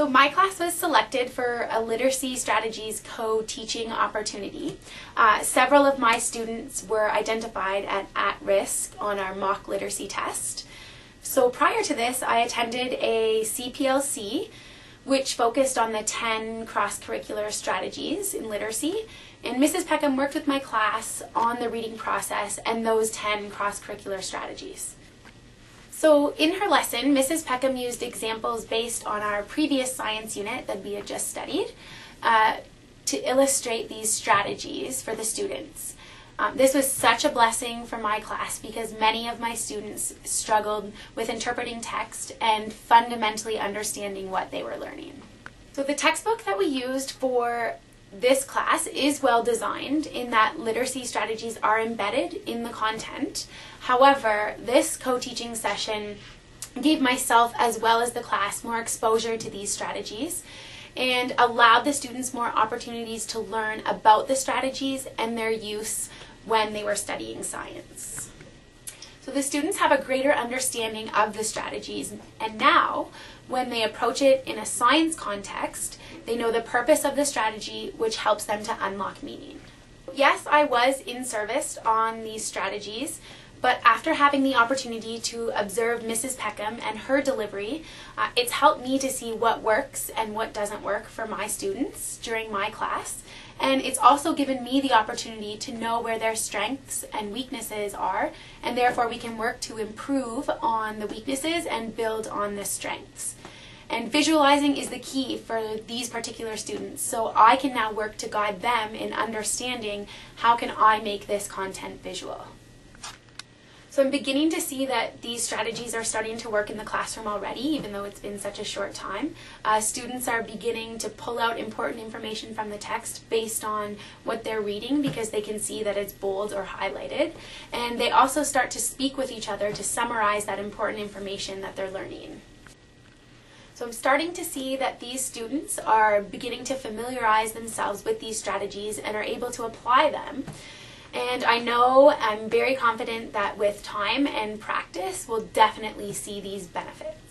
So my class was selected for a Literacy Strategies co-teaching opportunity. Several of my students were identified at risk on our mock literacy test. So prior to this, I attended a CPLC, which focused on the 10 cross-curricular strategies in literacy. And Mrs. Peckham worked with my class on the reading process and those 10 cross-curricular strategies. So in her lesson, Mrs. Peckham used examples based on our previous science unit that we had just studied to illustrate these strategies for the students. This was such a blessing for my class because many of my students struggled with interpreting text and fundamentally understanding what they were learning. So the textbook that we used for this class is well designed in that literacy strategies are embedded in the content. However, this co-teaching session gave myself as well as the class more exposure to these strategies and allowed the students more opportunities to learn about the strategies and their use when they were studying science. So the students have a greater understanding of the strategies, and now when they approach it in a science context, they know the purpose of the strategy, which helps them to unlock meaning. Yes, I was in service on these strategies, but after having the opportunity to observe Mrs. Peckham and her delivery, it's helped me to see what works and what doesn't work for my students during my class. And it's also given me the opportunity to know where their strengths and weaknesses are, and therefore we can work to improve on the weaknesses and build on the strengths. And visualizing is the key for these particular students, so I can now work to guide them in understanding how can I make this content visual. So I'm beginning to see that these strategies are starting to work in the classroom already, even though it's been such a short time. Students are beginning to pull out important information from the text based on what they're reading because they can see that it's bold or highlighted. And they also start to speak with each other to summarize that important information that they're learning. So I'm starting to see that these students are beginning to familiarize themselves with these strategies and are able to apply them. And I'm very confident that with time and practice, we'll definitely see these benefits.